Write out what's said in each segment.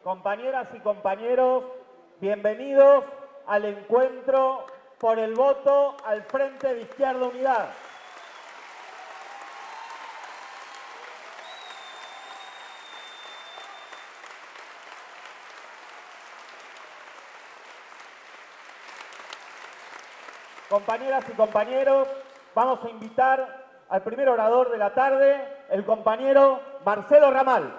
Compañeras y compañeros, bienvenidos al encuentro por el voto al Frente de Izquierda Unidad. Compañeras y compañeros, vamos a invitar al primer orador de la tarde, el compañero Marcelo Ramal.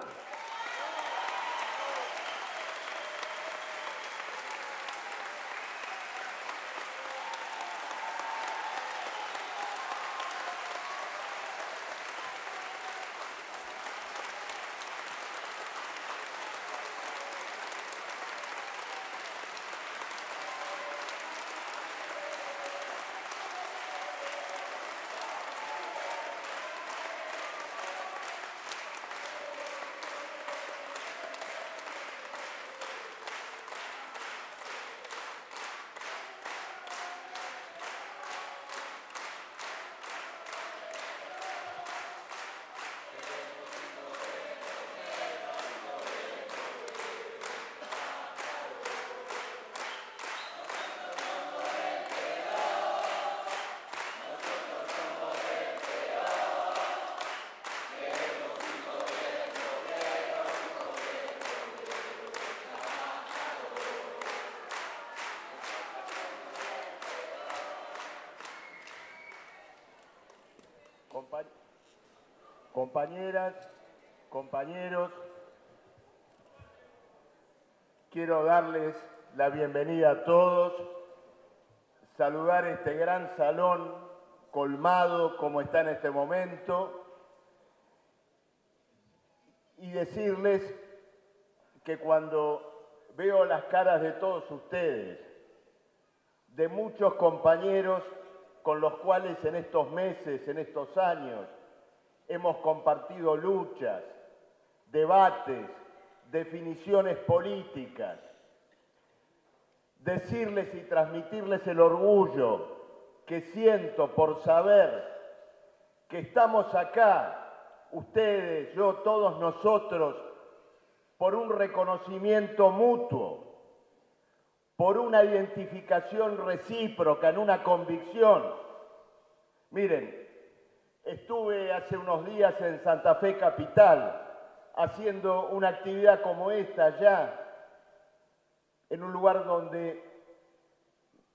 Compañeras, compañeros, quiero darles la bienvenida a todos, saludar este gran salón colmado como está en este momento y decirles que cuando veo las caras de todos ustedes, de muchos compañeros con los cuales en estos meses, en estos años, hemos compartido luchas, debates, definiciones políticas. Decirles y transmitirles el orgullo que siento por saber que estamos acá, ustedes, yo, todos nosotros, por un reconocimiento mutuo, por una identificación recíproca, en una convicción. Miren, estuve hace unos días en Santa Fe Capital haciendo una actividad como esta allá, en un lugar donde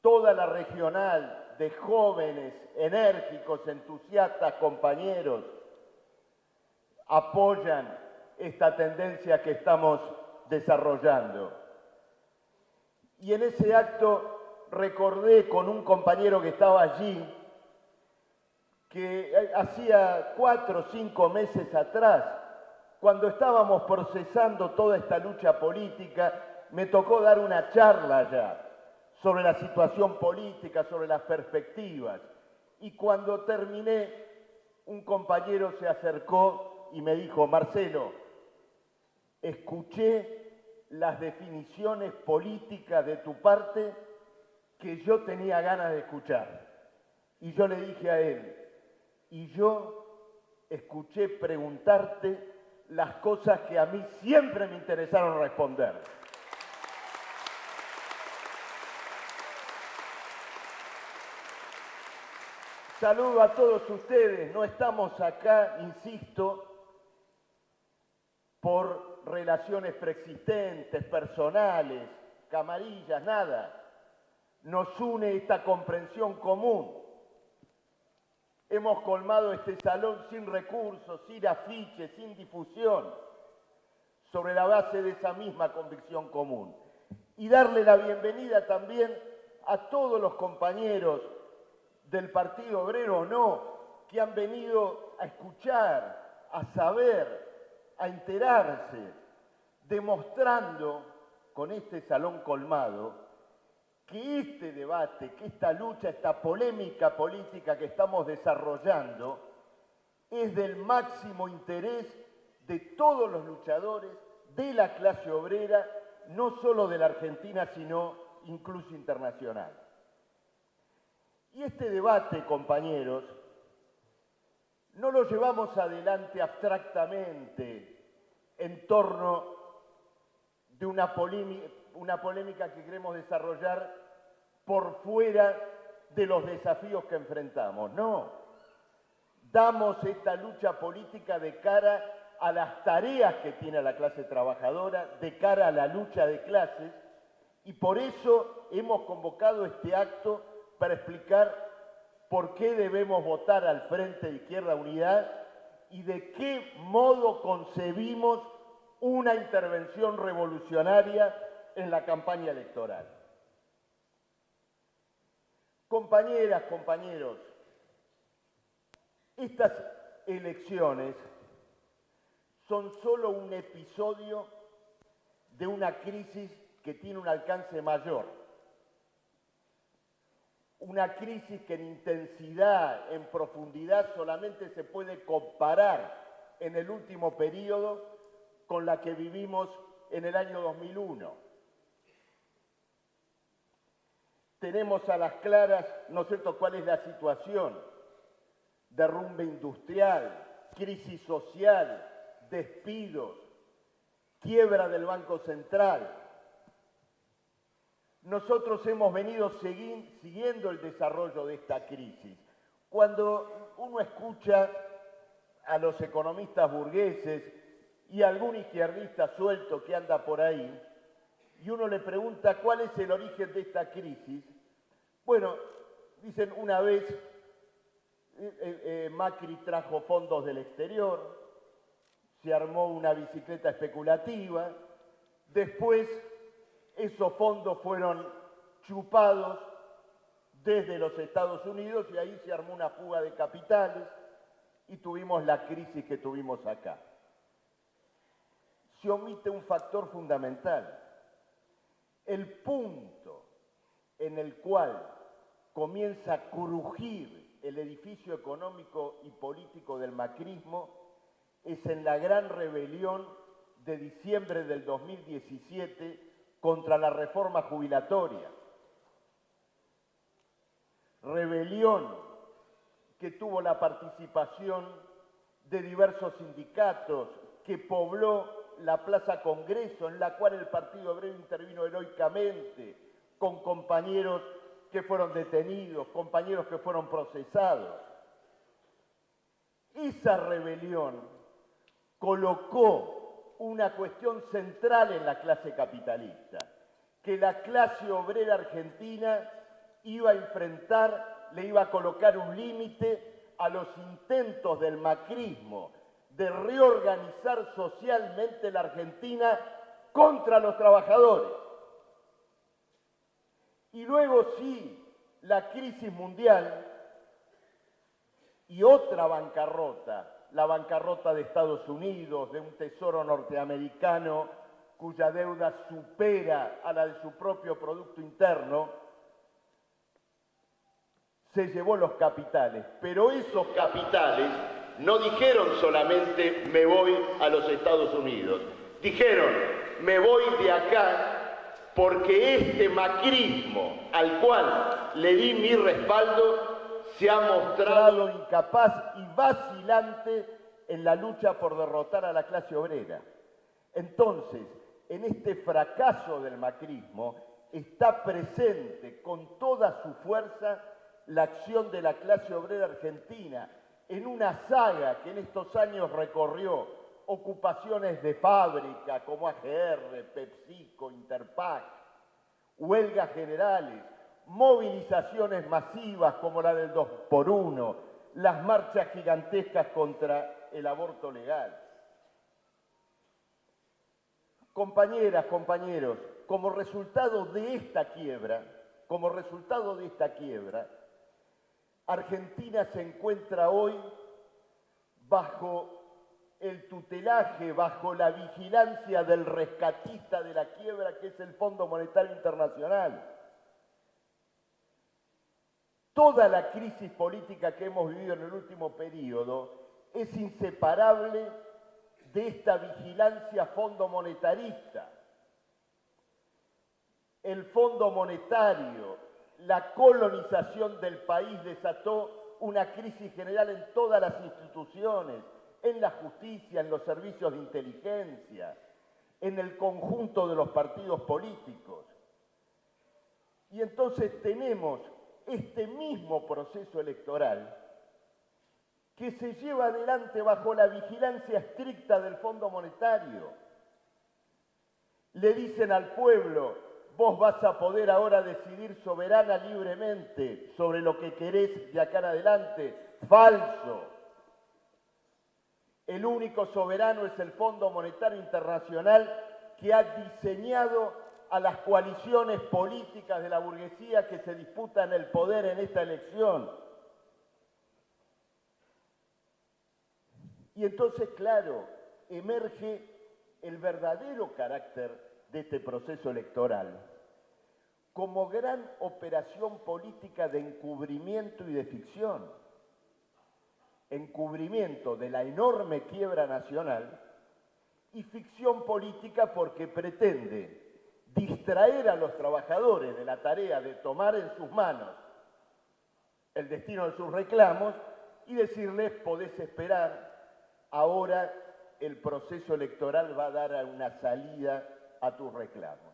toda la regional de jóvenes, enérgicos, entusiastas, compañeros, apoyan esta tendencia que estamos desarrollando. Y en ese acto recordé con un compañero que estaba allí, que hacía 4 o 5 meses atrás, cuando estábamos procesando toda esta lucha política, me tocó dar una charla allá sobre la situación política, sobre las perspectivas. Y cuando terminé, un compañero se acercó y me dijo: Marcelo, escuché las definiciones políticas de tu parte que yo tenía ganas de escuchar. Y yo le dije a él: y yo escuché preguntarte las cosas que a mí siempre me interesaron responder. Saludo a todos ustedes, no estamos acá, insisto, por relaciones preexistentes, personales, camarillas, nada. Nos une esta comprensión común. Hemos colmado este salón sin recursos, sin afiches, sin difusión, sobre la base de esa misma convicción común. Y darle la bienvenida también a todos los compañeros del Partido Obrero o no, que han venido a escuchar, a saber, a enterarse, demostrando con este salón colmado que este debate, que esta lucha, esta polémica política que estamos desarrollando es del máximo interés de todos los luchadores, de la clase obrera, no solo de la Argentina, sino incluso internacional. Y este debate, compañeros, no lo llevamos adelante abstractamente en torno de una polémica que queremos desarrollar por fuera de los desafíos que enfrentamos. No, damos esta lucha política de cara a las tareas que tiene la clase trabajadora, de cara a la lucha de clases, y por eso hemos convocado este acto para explicar por qué debemos votar al Frente de Izquierda Unidad y de qué modo concebimos una intervención revolucionaria en la campaña electoral. Compañeras, compañeros, estas elecciones son solo un episodio de una crisis que tiene un alcance mayor. Una crisis que en intensidad, en profundidad, solamente se puede comparar en el último periodo con la que vivimos en el año 2001. Tenemos a las claras, ¿no es cierto?, cuál es la situación: derrumbe industrial, crisis social, despidos, quiebra del Banco Central. Nosotros hemos venido siguiendo el desarrollo de esta crisis. Cuando uno escucha a los economistas burgueses y a algún izquierdista suelto que anda por ahí, y uno le pregunta cuál es el origen de esta crisis, bueno, dicen una vez Macri trajo fondos del exterior, se armó una bicicleta especulativa, después esos fondos fueron chupados desde los Estados Unidos y ahí se armó una fuga de capitales y tuvimos la crisis que tuvimos acá. Se omite un factor fundamental. El punto en el cual comienza a crujir el edificio económico y político del macrismo es en la gran rebelión de diciembre del 2017 contra la reforma jubilatoria. Rebelión que tuvo la participación de diversos sindicatos, que pobló la Plaza Congreso, en la cual el Partido Obrero intervino heroicamente, con compañeros que fueron detenidos, compañeros que fueron procesados. Esa rebelión colocó una cuestión central en la clase capitalista, que la clase obrera argentina iba a enfrentar, le iba a colocar un límite a los intentos del macrismo de reorganizar socialmente la Argentina contra los trabajadores. Y luego sí, la crisis mundial y otra bancarrota, la bancarrota de Estados Unidos, de un tesoro norteamericano cuya deuda supera a la de su propio Producto Interno, se llevó los capitales. Pero esos capitales no dijeron solamente me voy a los Estados Unidos, dijeron me voy de acá porque este macrismo al cual le di mi respaldo se ha mostrado incapaz y vacilante en la lucha por derrotar a la clase obrera. Entonces, en este fracaso del macrismo está presente con toda su fuerza la acción de la clase obrera argentina en una saga que en estos años recorrió ocupaciones de fábrica como AGR, PepsiCo, Interpac, huelgas generales, movilizaciones masivas como la del 2x1, las marchas gigantescas contra el aborto legal. Compañeras, compañeros, como resultado de esta quiebra, Argentina se encuentra hoy bajo el tutelaje, bajo la vigilancia del rescatista de la quiebra, que es el Fondo Monetario Internacional. Toda la crisis política que hemos vivido en el último periodo es inseparable de esta vigilancia fondo monetarista. El Fondo Monetario, la colonización del país desató una crisis general en todas las instituciones, en la justicia, en los servicios de inteligencia. en el conjunto de los partidos políticos. Y entonces tenemos este mismo proceso electoral que se lleva adelante bajo la vigilancia estricta del Fondo Monetario. Le dicen al pueblo: vos vas a poder ahora decidir soberana libremente sobre lo que querés de acá en adelante. Falso. El único soberano es el Fondo Monetario Internacional, que ha diseñado a las coaliciones políticas de la burguesía que se disputan el poder en esta elección. Y entonces, claro, emerge el verdadero carácter de este proceso electoral como gran operación política de encubrimiento y de ficción. Encubrimiento de la enorme quiebra nacional y ficción política porque pretende distraer a los trabajadores de la tarea de tomar en sus manos el destino de sus reclamos y decirles: podés esperar, ahora el proceso electoral va a dar una salida a tus reclamos.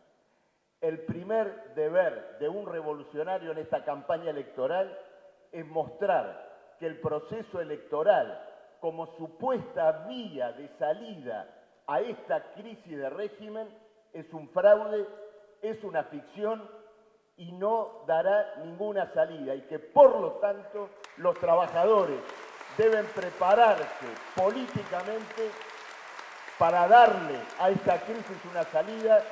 El primer deber de un revolucionario en esta campaña electoral es mostrar que el proceso electoral, como supuesta vía de salida a esta crisis de régimen, es un fraude, es una ficción y no dará ninguna salida, y que por lo tanto los trabajadores deben prepararse políticamente para darle a esta crisis una salida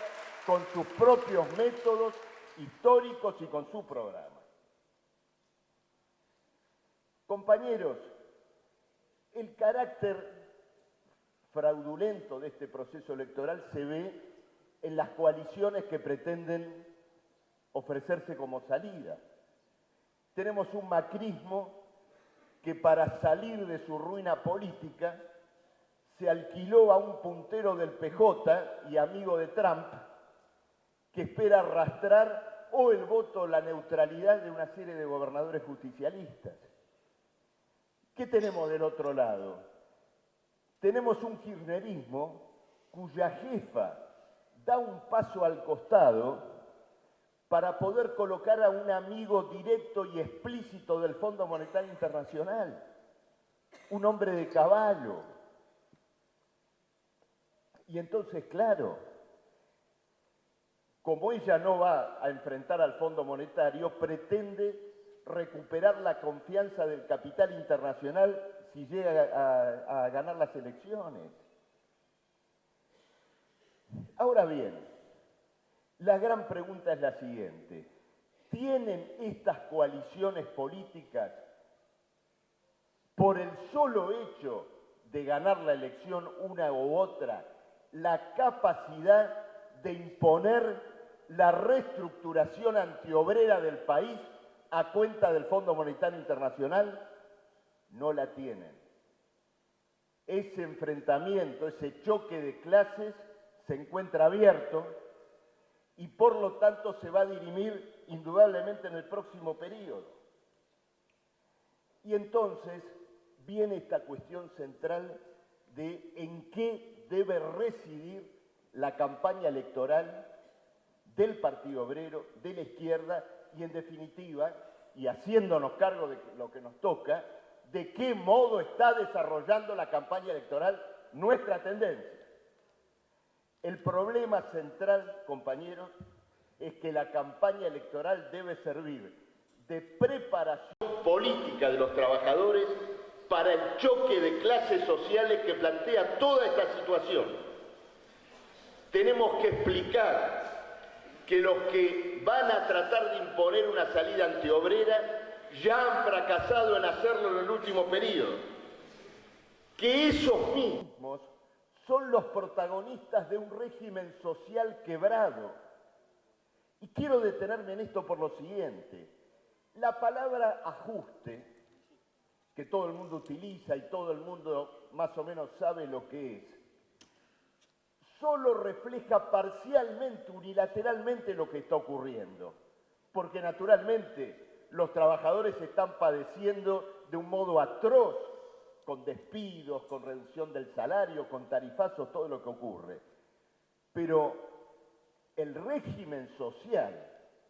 con sus propios métodos históricos y con su programa. Compañeros, el carácter fraudulento de este proceso electoral se ve en las coaliciones que pretenden ofrecerse como salida. Tenemos un macrismo que, para salir de su ruina política, se alquiló a un puntero del PJ y amigo de Trump, que espera arrastrar o el voto o la neutralidad de una serie de gobernadores justicialistas. ¿Qué tenemos del otro lado? Tenemos un kirchnerismo cuya jefa da un paso al costado para poder colocar a un amigo directo y explícito del Fondo Monetario Internacional, un hombre de caballo. Y entonces, claro, como ella no va a enfrentar al Fondo Monetario, pretende recuperar la confianza del capital internacional si llega a ganar las elecciones. Ahora bien, la gran pregunta es la siguiente: ¿tienen estas coaliciones políticas, por el solo hecho de ganar la elección una u otra, la capacidad de imponer la reestructuración antiobrera del país a cuenta del Fondo Monetario Internacional? No la tienen. Ese enfrentamiento, ese choque de clases se encuentra abierto y por lo tanto se va a dirimir indudablemente en el próximo periodo. Y entonces viene esta cuestión central de en qué debe residir la campaña electoral del Partido Obrero, de la izquierda y, en definitiva, y haciéndonos cargo de lo que nos toca, de qué modo está desarrollando la campaña electoral nuestra tendencia. El problema central, compañeros, es que la campaña electoral debe servir de preparación política de los trabajadores para el choque de clases sociales que plantea toda esta situación. Tenemos que explicar que los que van a tratar de imponer una salida antiobrera ya han fracasado en hacerlo en el último periodo. Que esos mismos son los protagonistas de un régimen social quebrado. Y quiero detenerme en esto por lo siguiente: la palabra ajuste, que todo el mundo utiliza y todo el mundo más o menos sabe lo que es, solo refleja parcialmente, unilateralmente lo que está ocurriendo, porque naturalmente los trabajadores están padeciendo de un modo atroz, con despidos, con reducción del salario, con tarifazos, todo lo que ocurre. Pero el régimen social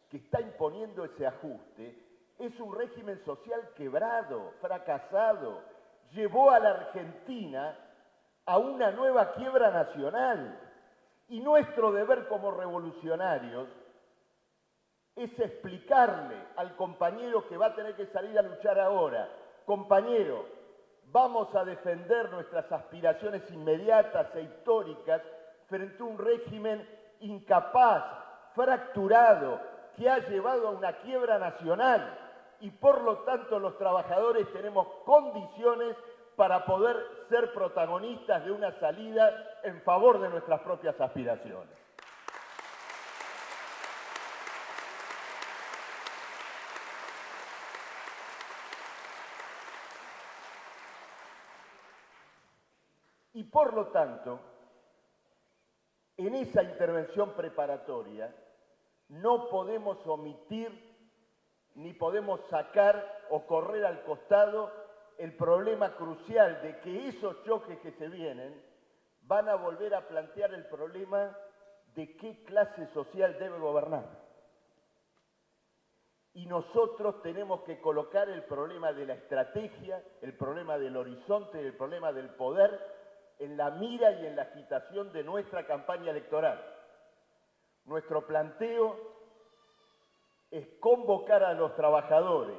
que está imponiendo ese ajuste es un régimen social quebrado, fracasado. Llevó a la Argentina a una nueva quiebra nacional. Y nuestro deber como revolucionarios es explicarle al compañero que va a tener que salir a luchar ahora: compañero, vamos a defender nuestras aspiraciones inmediatas e históricas frente a un régimen incapaz, fracturado, que ha llevado a una quiebra nacional, y por lo tanto los trabajadores tenemos condiciones para poder ser protagonistas de una salida en favor de nuestras propias aspiraciones. Y por lo tanto, en esa intervención preparatoria no podemos omitir ni podemos sacar o correr al costado el problema crucial de que esos choques que se vienen van a volver a plantear el problema de qué clase social debe gobernar. Y nosotros tenemos que colocar el problema de la estrategia, el problema del horizonte, el problema del poder en la mira y en la agitación de nuestra campaña electoral. Nuestro planteo es convocar a los trabajadores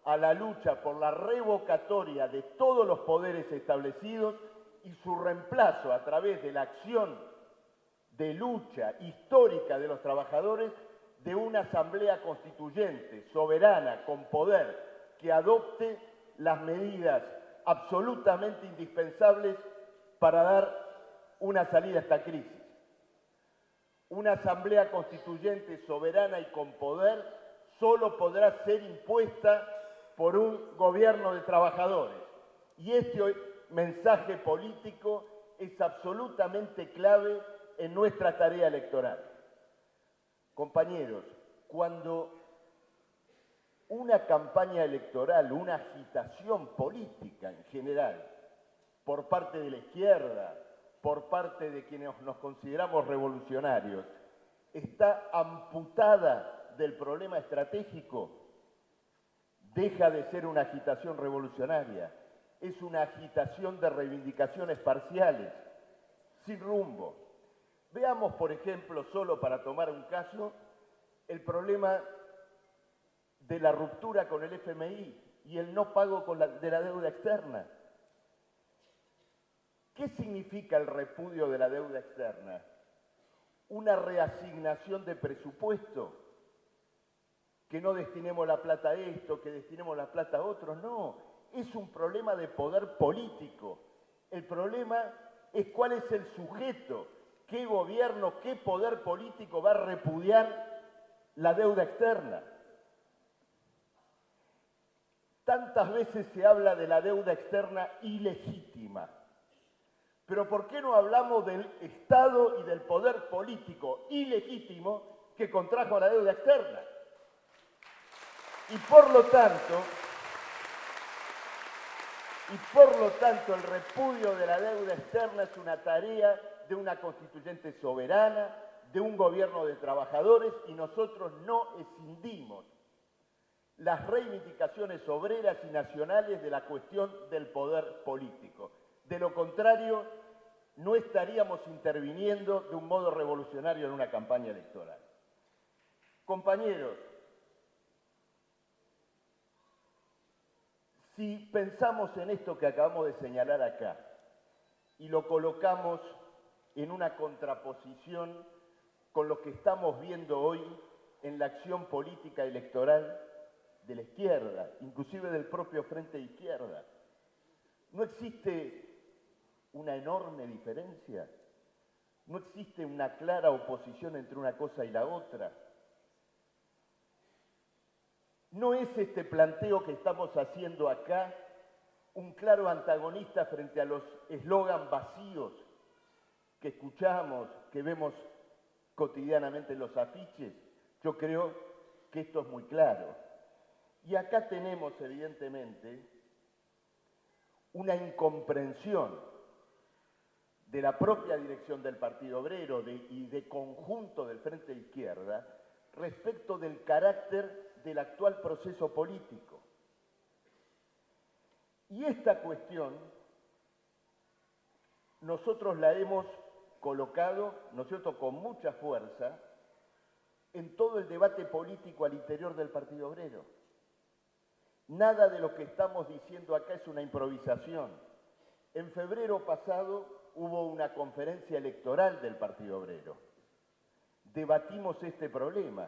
a la lucha por la revocatoria de todos los poderes establecidos y su reemplazo a través de la acción de lucha histórica de los trabajadores de una asamblea constituyente, soberana, con poder, que adopte las medidas absolutamente indispensables para dar una salida a esta crisis. Una asamblea constituyente soberana y con poder solo podrá ser impuesta por un gobierno de trabajadores. Y este mensaje político es absolutamente clave en nuestra tarea electoral. Compañeros, cuando una campaña electoral, una agitación política en general, por parte de la izquierda, por parte de quienes nos consideramos revolucionarios, está amputada del problema estratégico, deja de ser una agitación revolucionaria, es una agitación de reivindicaciones parciales, sin rumbo. Veamos, por ejemplo, solo para tomar un caso, el problema de la ruptura con el FMI y el no pago de la deuda externa. ¿Qué significa el repudio de la deuda externa? Una reasignación de presupuesto, que no destinemos la plata a esto, que destinemos la plata a otro, no, es un problema de poder político. El problema es cuál es el sujeto, qué gobierno, qué poder político va a repudiar la deuda externa. Tantas veces se habla de la deuda externa ilegítima. Pero ¿por qué no hablamos del Estado y del poder político ilegítimo que contrajo la deuda externa? Y por lo tanto, el repudio de la deuda externa es una tarea de una constituyente soberana, de un gobierno de trabajadores, y nosotros no escindimos las reivindicaciones obreras y nacionales de la cuestión del poder político. De lo contrario, no estaríamos interviniendo de un modo revolucionario en una campaña electoral. Compañeros, si pensamos en esto que acabamos de señalar acá y lo colocamos en una contraposición con lo que estamos viendo hoy en la acción política electoral de la izquierda, inclusive del propio Frente de Izquierda, ¿no existe una enorme diferencia? ¿No existe una clara oposición entre una cosa y la otra? ¿No es este planteo que estamos haciendo acá un claro antagonista frente a los eslogan vacíos que escuchamos, que vemos cotidianamente en los afiches? Yo creo que esto es muy claro. Y acá tenemos, evidentemente, una incomprensión de la propia dirección del Partido Obrero y de conjunto del Frente de Izquierda respecto del carácter del actual proceso político. Y esta cuestión nosotros la hemos colocado, ¿no es cierto?, con mucha fuerza en todo el debate político al interior del Partido Obrero. Nada de lo que estamos diciendo acá es una improvisación. En febrero pasado hubo una conferencia electoral del Partido Obrero. Debatimos este problema.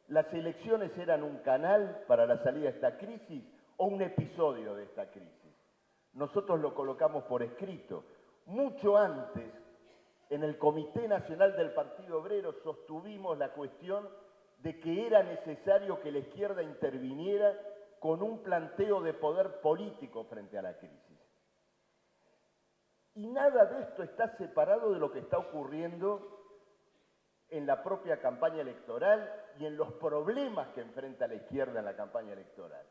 ¿Las elecciones eran un canal para la salida de esta crisis o un episodio de esta crisis? Nosotros lo colocamos por escrito. Mucho antes, en el Comité Nacional del Partido Obrero sostuvimos la cuestión de que era necesario que la izquierda interviniera con un planteo de poder político frente a la crisis. Y nada de esto está separado de lo que está ocurriendo en la propia campaña electoral y en los problemas que enfrenta la izquierda en la campaña electoral.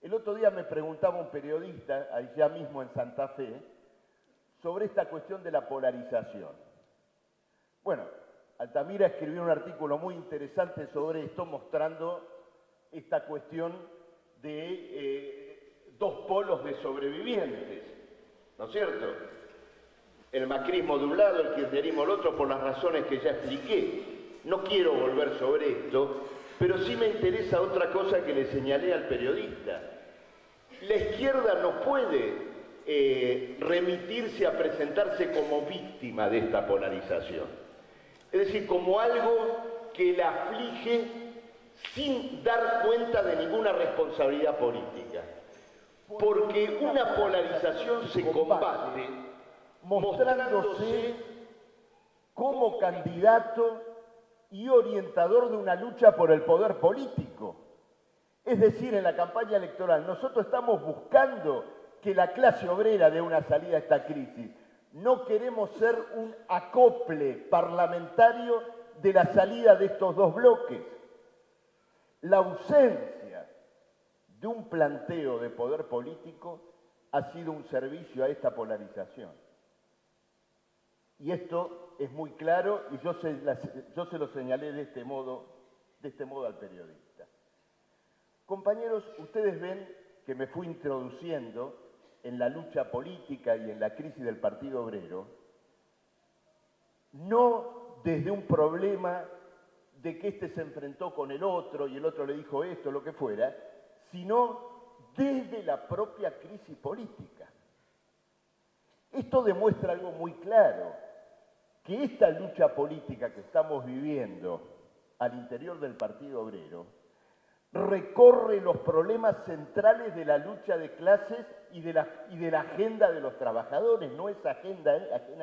El otro día me preguntaba un periodista, allá mismo en Santa Fe, sobre esta cuestión de la polarización. Bueno, Altamira escribió un artículo muy interesante sobre esto, mostrando esta cuestión de dos polos de sobrevivientes, ¿no es cierto? El macrismo de un lado, el kirchnerismo del otro, por las razones que ya expliqué. No quiero volver sobre esto, pero sí me interesa otra cosa que le señalé al periodista. La izquierda no puede remitirse a presentarse como víctima de esta polarización. Es decir, como algo que la aflige sin dar cuenta de ninguna responsabilidad política. Porque una polarización se combate mostrándose como candidato y orientador de una lucha por el poder político. Es decir, en la campaña electoral nosotros estamos buscando que la clase obrera dé una salida a esta crisis. No queremos ser un acople parlamentario de la salida de estos dos bloques. La ausencia de un planteo de poder político ha sido un servicio a esta polarización. Y esto es muy claro y yo se lo señalé de este modo al periodista. Compañeros, ustedes ven que me fui introduciendo en la lucha política y en la crisis del Partido Obrero, no desde un problema de que este se enfrentó con el otro y el otro le dijo esto, lo que fuera, sino desde la propia crisis política. Esto demuestra algo muy claro, que esta lucha política que estamos viviendo al interior del Partido Obrero recorre los problemas centrales de la lucha de clases y de la agenda de los trabajadores, no es ajena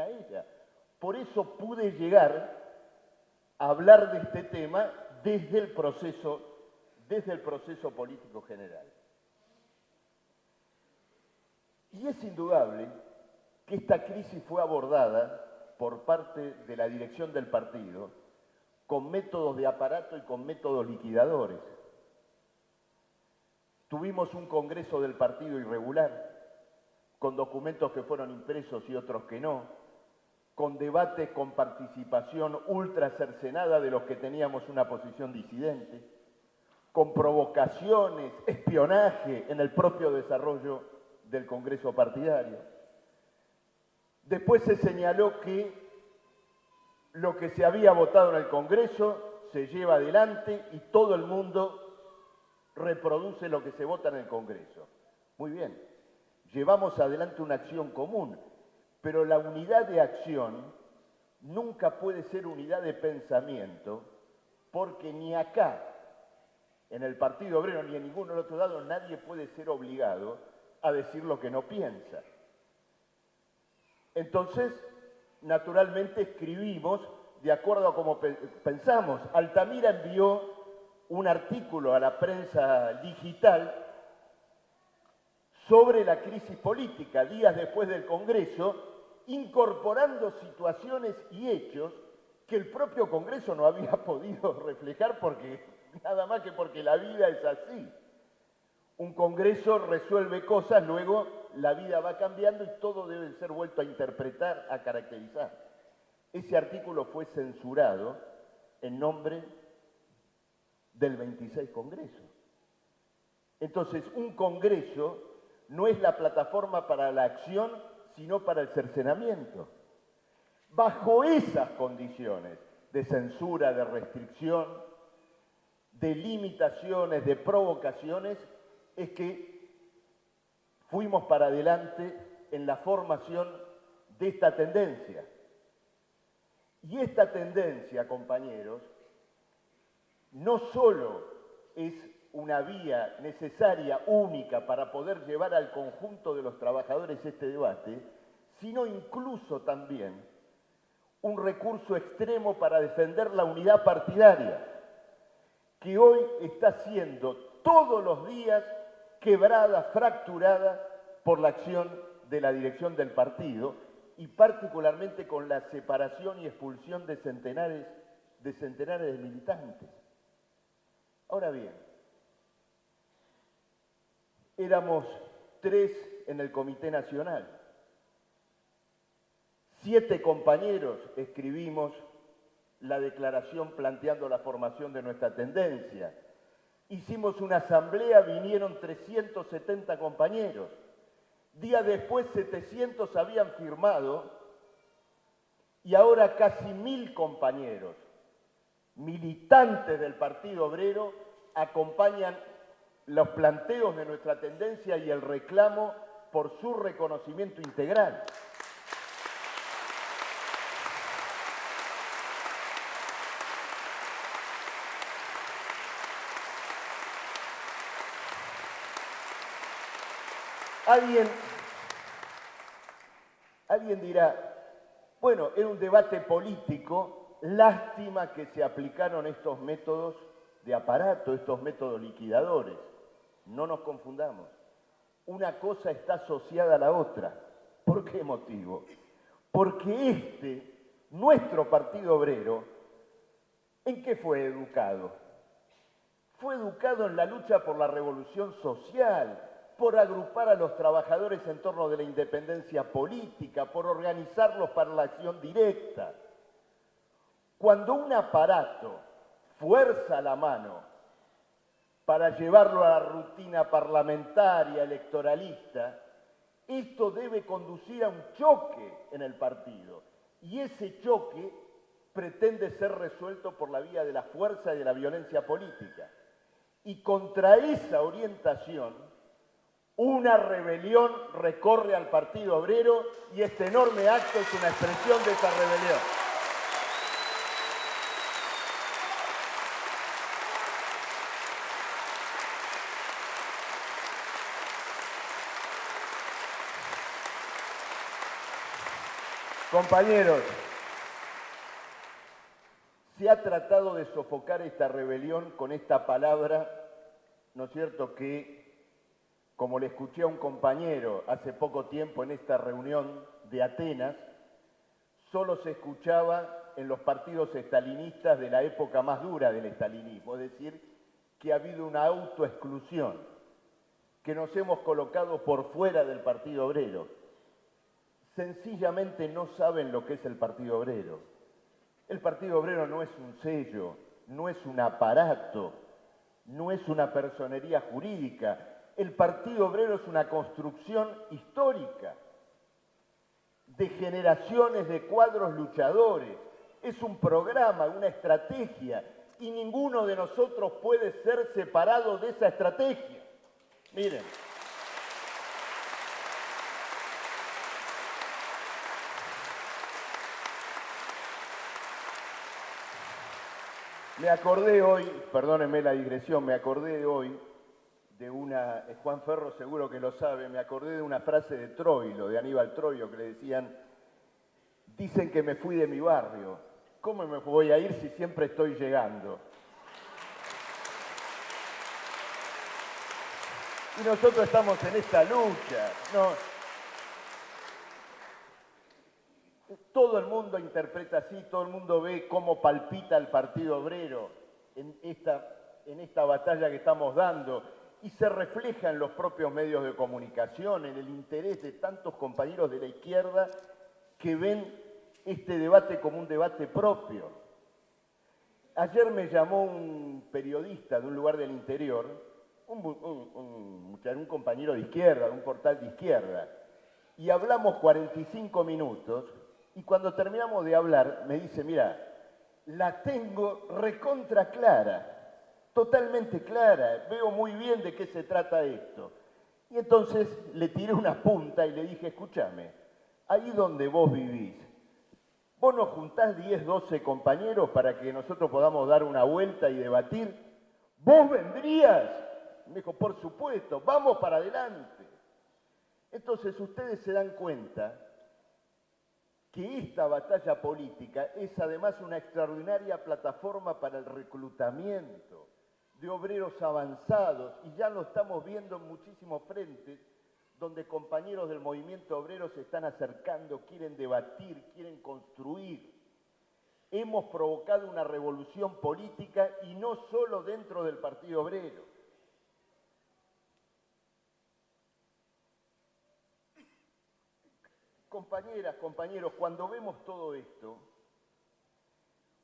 a ella. Por eso pude llegar a hablar de este tema desde el proceso político general. Y es indudable que esta crisis fue abordada por parte de la dirección del partido con métodos de aparato y con métodos liquidadores. Tuvimos un congreso del partido irregular, con documentos que fueron impresos y otros que no, con debates con participación ultra cercenada de los que teníamos una posición disidente, con provocaciones, espionaje en el propio desarrollo del congreso partidario. Después se señaló que lo que se había votado en el Congreso se lleva adelante y todo el mundo reproduce lo que se vota en el Congreso. Muy bien, llevamos adelante una acción común, pero la unidad de acción nunca puede ser unidad de pensamiento, porque ni acá, en el Partido Obrero, ni en ningún otro lado, nadie puede ser obligado a decir lo que no piensa. Entonces, naturalmente escribimos de acuerdo a cómo pensamos. Altamira envió un artículo a la prensa digital sobre la crisis política, días después del Congreso, incorporando situaciones y hechos que el propio Congreso no había podido reflejar nada más que porque la vida es así. Un Congreso resuelve cosas, luego la vida va cambiando y todo debe ser vuelto a interpretar, a caracterizar. Ese artículo fue censurado en nombre del 26 Congreso. Entonces, un Congreso no es la plataforma para la acción, sino para el cercenamiento. Bajo esas condiciones de censura, de restricción, de limitaciones, de provocaciones, es que fuimos para adelante en la formación de esta tendencia. Y esta tendencia, compañeros, no solo es una vía necesaria, única, para poder llevar al conjunto de los trabajadores este debate, sino incluso también un recurso extremo para defender la unidad partidaria, que hoy está siendo todos los días quebrada, fracturada por la acción de la dirección del partido y particularmente con la separación y expulsión de centenares de militantes. Ahora bien, éramos 3 en el Comité Nacional. 7 compañeros escribimos la declaración planteando la formación de nuestra tendencia. Hicimos una asamblea, vinieron 370 compañeros. Días después 700 habían firmado y ahora casi 1000 compañeros, militantes del Partido Obrero, acompañan los planteos de nuestra tendencia y el reclamo por su reconocimiento integral. Alguien dirá, bueno, era un debate político, lástima que se aplicaron estos métodos de aparato, estos métodos liquidadores. No nos confundamos. Una cosa está asociada a la otra. ¿Por qué motivo? Porque nuestro Partido Obrero, ¿en qué fue educado? Fue educado en la lucha por la revolución social, por agrupar a los trabajadores en torno de la independencia política, por organizarlos para la acción directa. Cuando un aparato fuerza la mano para llevarlo a la rutina parlamentaria, electoralista, esto debe conducir a un choque en el partido. Y ese choque pretende ser resuelto por la vía de la fuerza y de la violencia política. Y contra esa orientación, una rebelión recorre al Partido Obrero y este enorme acto es una expresión de esa rebelión. Compañeros, se ha tratado de sofocar esta rebelión con esta palabra, ¿no es cierto?, que, como le escuché a un compañero hace poco tiempo en esta reunión de Atenas, solo se escuchaba en los partidos estalinistas de la época más dura del estalinismo, es decir, que ha habido una autoexclusión, que nos hemos colocado por fuera del Partido Obrero. Sencillamente no saben lo que es el Partido Obrero. El Partido Obrero no es un sello, no es un aparato, no es una personería jurídica. El Partido Obrero es una construcción histórica de generaciones de cuadros luchadores. Es un programa, una estrategia, y ninguno de nosotros puede ser separado de esa estrategia. Miren. Me acordé hoy, perdónenme la digresión, me acordé hoy de Juan Ferro seguro que lo sabe, me acordé de una frase de Troilo, de Aníbal Troilo, que le decían, dicen que me fui de mi barrio, ¿cómo me voy a ir si siempre estoy llegando? Y nosotros estamos en esta lucha, ¿no? Todo el mundo interpreta así, todo el mundo ve cómo palpita el Partido Obrero en esta batalla que estamos dando. y se refleja en los propios medios de comunicación, en el interés de tantos compañeros de la izquierda que ven este debate como un debate propio. Ayer me llamó un periodista de un lugar del interior, un compañero de izquierda, de un portal de izquierda, y hablamos 45 minutos, y cuando terminamos de hablar me dice, mira, la tengo recontra clara, totalmente clara, veo muy bien de qué se trata esto. Y entonces le tiré una punta y le dije, escúchame, ahí donde vos vivís, ¿vos nos juntás 10, 12 compañeros para que nosotros podamos dar una vuelta y debatir? ¿Vos vendrías? Me dijo, por supuesto, vamos para adelante. Entonces ustedes se dan cuenta que esta batalla política es además una extraordinaria plataforma para el reclutamiento de obreros avanzados, y ya lo estamos viendo en muchísimos frentes, donde compañeros del movimiento obrero se están acercando, quieren debatir, quieren construir. Hemos provocado una revolución política y no solo dentro del Partido Obrero. Compañeras, compañeros, cuando vemos todo esto,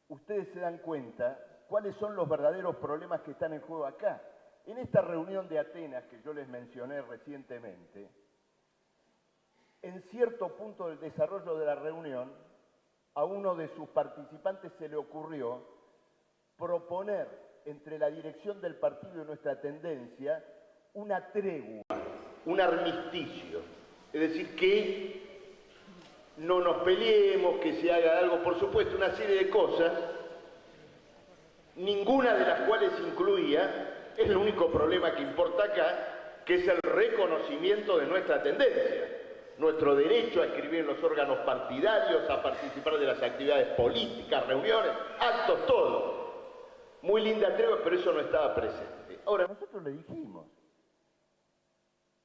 ustedes se dan cuenta cuáles son los verdaderos problemas que están en juego acá. En esta reunión de Atenas que yo les mencioné recientemente, en cierto punto del desarrollo de la reunión, a uno de sus participantes se le ocurrió proponer entre la dirección del partido y nuestra tendencia una tregua, un armisticio. Es decir, que no nos peleemos, que se haga algo, por supuesto, una serie de cosas, ninguna de las cuales incluía el único problema que importa acá, que es el reconocimiento de nuestra tendencia, nuestro derecho a escribir en los órganos partidarios, a participar de las actividades políticas, reuniones, actos, todo. Muy linda tregua, pero eso no estaba presente. Ahora, nosotros le dijimos,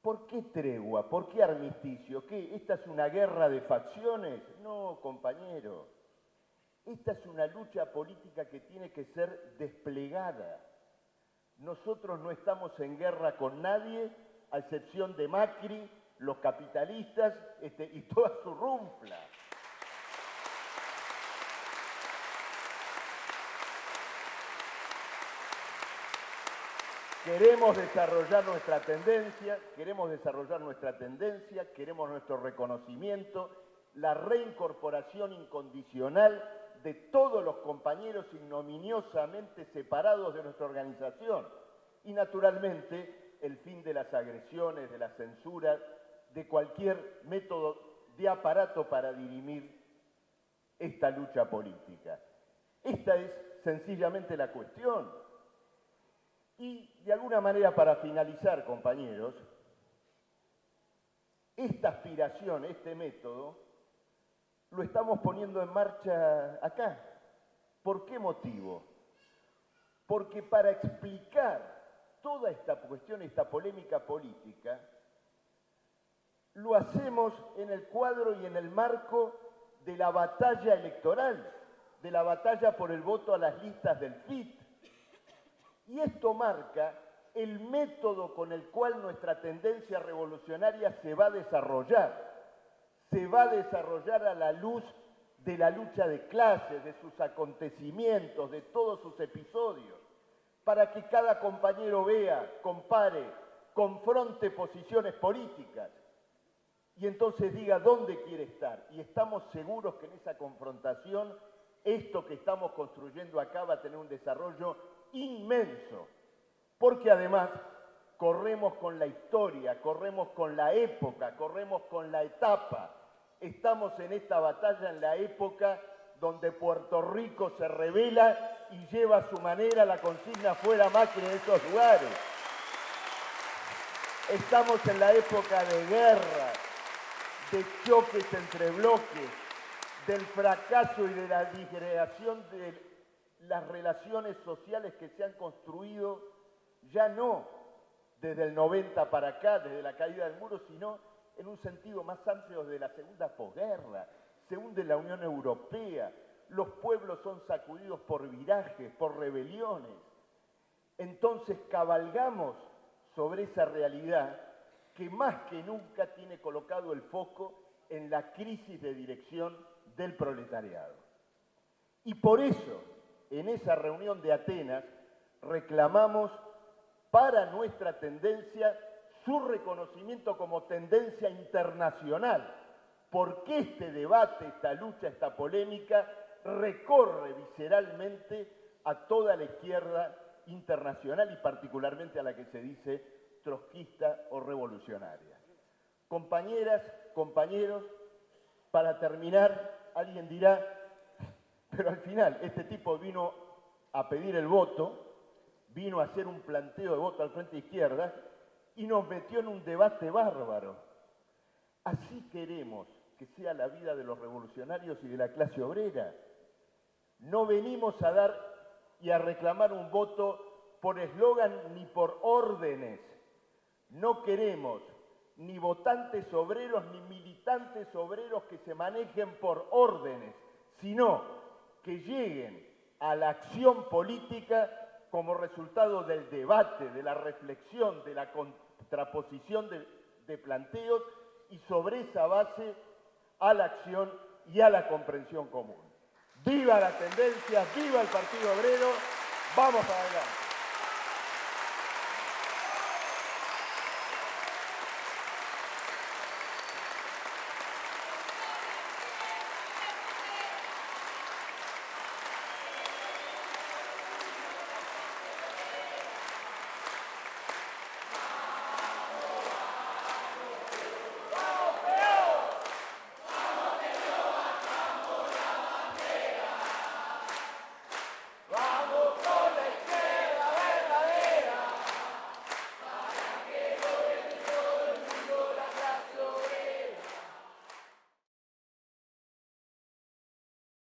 ¿por qué tregua? ¿Por qué armisticio? ¿Qué? ¿Esta es una guerra de facciones? No, compañero. Esta es una lucha política que tiene que ser desplegada. Nosotros no estamos en guerra con nadie, a excepción de Macri, los capitalistas y toda su rumpla. Queremos desarrollar nuestra tendencia, queremos nuestro reconocimiento, la reincorporación incondicional de todos los compañeros ignominiosamente separados de nuestra organización y, naturalmente, el fin de las agresiones, de la censura, de cualquier método de aparato para dirimir esta lucha política. Esta es sencillamente la cuestión. Y, de alguna manera, para finalizar, compañeros, esta aspiración, este método, lo estamos poniendo en marcha acá. ¿Por qué motivo? Porque para explicar toda esta cuestión, esta polémica política, lo hacemos en el cuadro y en el marco de la batalla electoral, de la batalla por el voto a las listas del FIT. Y esto marca el método con el cual nuestra tendencia revolucionaria se va a desarrollar. Se va a desarrollar a la luz de la lucha de clases, de sus acontecimientos, de todos sus episodios, para que cada compañero vea, compare, confronte posiciones políticas y entonces diga dónde quiere estar. Y estamos seguros que en esa confrontación esto que estamos construyendo acá va a tener un desarrollo inmenso, porque además corremos con la historia, corremos con la época, corremos con la etapa. Estamos en esta batalla en la época donde Puerto Rico se rebela y lleva a su manera la consigna fuera Macri en esos lugares. Estamos en la época de guerra, de choques entre bloques, del fracaso y de la disgregación de las relaciones sociales que se han construido, ya no desde el 90 para acá, desde la caída del muro, sino en un sentido más amplio de la segunda posguerra. Se hunde la Unión Europea, los pueblos son sacudidos por virajes, por rebeliones. Entonces cabalgamos sobre esa realidad que más que nunca tiene colocado el foco en la crisis de dirección del proletariado. Y por eso, en esa reunión de Atenas, reclamamos para nuestra tendencia su reconocimiento como tendencia internacional, porque este debate, esta lucha, esta polémica recorre visceralmente a toda la izquierda internacional y particularmente a la que se dice trotskista o revolucionaria. Compañeras, compañeros, para terminar, alguien dirá, pero al final este tipo vino a pedir el voto, vino a hacer un planteo de voto al Frente Izquierda y nos metió en un debate bárbaro. Así queremos que sea la vida de los revolucionarios y de la clase obrera. No venimos a dar y a reclamar un voto por eslogan ni por órdenes. No queremos ni votantes obreros ni militantes obreros que se manejen por órdenes, sino que lleguen a la acción política como resultado del debate, de la reflexión, de la contraposición de planteos y sobre esa base a la acción y a la comprensión común. ¡Viva la tendencia! ¡Viva el Partido Obrero! ¡Vamos para adelante!